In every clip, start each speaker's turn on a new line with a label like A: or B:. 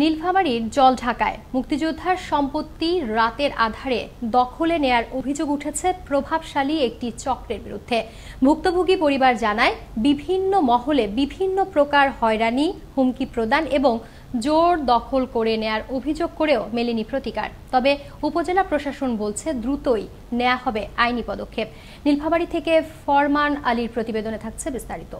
A: নীলফামারীর জলঢাকায় মুক্তিযোদ্ধার সম্পত্তি রাতের আধারে দখলে নেয়ার অভিযোগ উঠেছে প্রভাবশালী একটি চক্রের বিরুদ্ধে। ভুক্তভোগী পরিবার জানায়, বিভিন্ন মহলে বিভিন্ন প্রকার হয়রানি, হুমকি প্রদান এবং জোর দখল করে নেয়ার অভিযোগ করেও মেলেনি প্রতিকার। তবে উপজেলা প্রশাসন বলছে দ্রুতই নেওয়া হবে আইনি পদক্ষেপ। নীলফামারী থেকে ফরমান আলীর প্রতিবেদনে থাকছে বিস্তারিত।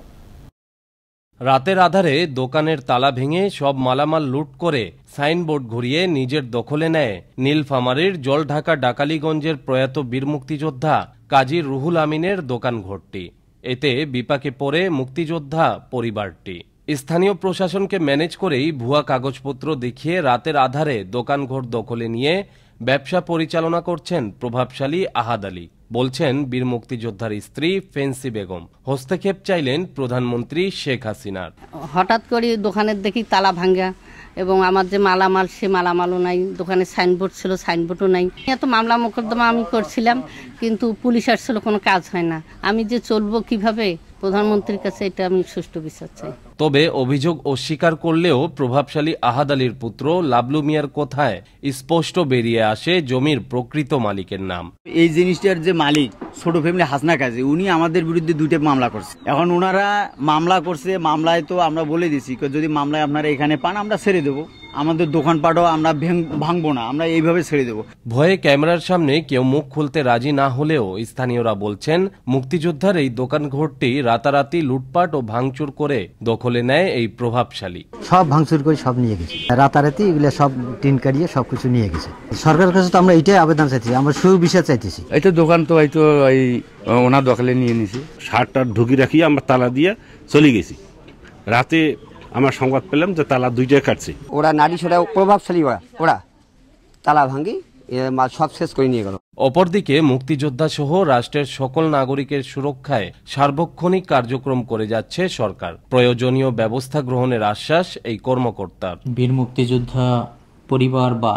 B: রাতের আধারে দোকানের তালা ভেঙে সব মালামাল লুট করে সাইনবোর্ড ঘুরিয়ে নিজের দখলে নেয় নীলফামারীর জলঢাকা ডাকালীগঞ্জের প্রয়াত বীর মুক্তিযোদ্ধা কাজী রুহুল আমিনের দোকান ঘরটি। এতে বিপাকে পড়ে মুক্তিযোদ্ধা পরিবারটি। স্থানীয় প্রশাসনকে ম্যানেজ করেই ভুয়া কাগজপত্র দেখিয়ে রাতের আধারে দোকানঘর দখলে নিয়ে ব্যবসা পরিচালনা করছেন প্রভাবশালী আহাদ আলী, বলছেন বীর মুক্তিযোদ্ধার স্ত্রী ফেন্সি বেগম। হস্তক্ষেপ চাইলেন প্রধানমন্ত্রী শেখ হাসিনার।
C: হঠাৎ করে দোকানের দেখি তালা ভাঙ্গা এবং আমার যে মালামাল সে মালামালও নাই, দোকানে সাইনবোর্ড ছিল সাইনবোর্ডও নাই। এত মামলা মোকদ্দমা আমি করছিলাম, কিন্তু পুলিশ আসছিল, কোনো কাজ হয় না। আমি যে চলবো কিভাবে, প্রধানমন্ত্রীর কাছে এটা আমি সুষ্ঠু বিচার চাই।
B: তবে অভিযোগ অস্বীকার করলেও প্রভাবশালী আহাদ আলীর পুত্র লাবলু মিয়ার কথায় স্পষ্ট বেরিয়ে আসে জমির প্রকৃত মালিকের নাম।
D: এই জিনিসটার যে মালিক ছোট ফ্যামিলি হাসনা কাজী, উনি আমাদের বিরুদ্ধে দুইটা মামলা করছে। এখন ওনারা মামলা করছে, মামলায় তো আমরা বলে দিছি যদি মামলায় আপনারা এখানে পান আমরা ছেড়ে দেবো, আমাদের দোকানপাটও আমরা ভাঙবো না, আমরা এইভাবে ছেড়ে দেবো।
B: ভয়ে ক্যামেরার সামনে কেউ মুখ খুলতে রাজি না হলেও স্থানীয়রা বলছেন, মুক্তিযোদ্ধার এই দোকান ঘরটি রাতারাতি লুটপাট ও ভাঙচুর করে দখলে নেয় এই প্রভাবশালী।
E: সব ভাঙচুর করে সব নিয়ে গেছে, রাতারাতি এগুলো সব টিন কাটিয়ে সবকিছু নিয়ে গেছে। সরকারের কাছে তো আমরা এটাই আবেদন চাইতেছি, আমরা সুবিচার চাইতেছি।
F: এটা দোকান তো এই ওনার দখলে নিয়ে নিছি, শার্টটা ঢুকি রাখি আমরা তালা দিয়ে চলে গেছি। রাতে আমরা সংবাদ পেলাম যে তালা দুইটাই কাটছে।
G: ওরা নারী ছোড়া প্রভাবশালী, ওরা তালা ভাঙি সব শেষ করে নিয়ে গেল।
B: অপরদিকে মুক্তিযোদ্ধা সহ রাষ্ট্রের সকল নাগরিকের সুরক্ষায় সার্বক্ষণিক কার্যক্রম করে যাচ্ছে সরকার। প্রয়োজনীয় ব্যবস্থা গ্রহণের আশ্বাস এই কর্মকর্তার।
H: বীর মুক্তিযোদ্ধা পরিবার বা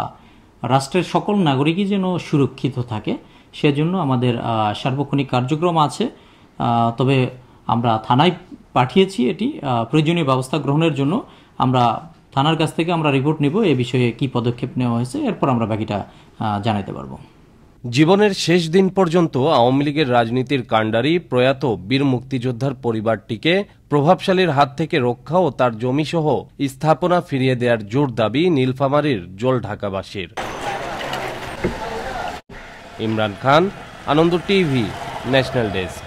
H: রাষ্ট্রের সকল নাগরিকই যেন সুরক্ষিত থাকে, সেজন্য আমাদের সার্বক্ষণিক কার্যক্রম আছে। তবে আমরা থানায় পাঠিয়েছি এটি প্রয়োজনীয় ব্যবস্থা গ্রহণের জন্য। আমরা থানার কাছ থেকে আমরা রিপোর্ট নিব এ বিষয়ে কি পদক্ষেপ নেওয়া হয়েছে, এরপর আমরা বাকিটা জানাতে পারবো।
B: জীবনের শেষ দিন পর্যন্ত আওয়ামী লীগের রাজনীতির কাণ্ডারি প্রয়াত বীর মুক্তিযোদ্ধার পরিবারটিকে প্রভাবশালীর হাত থেকে রক্ষা ও তার জমিসহ স্থাপনা ফিরিয়ে দেওয়ার জোর দাবি নীলফামারীর জলঢাকাবাসীর। ইমরান খান, আনন্দ টিভি, ন্যাশনাল ডেস্ক।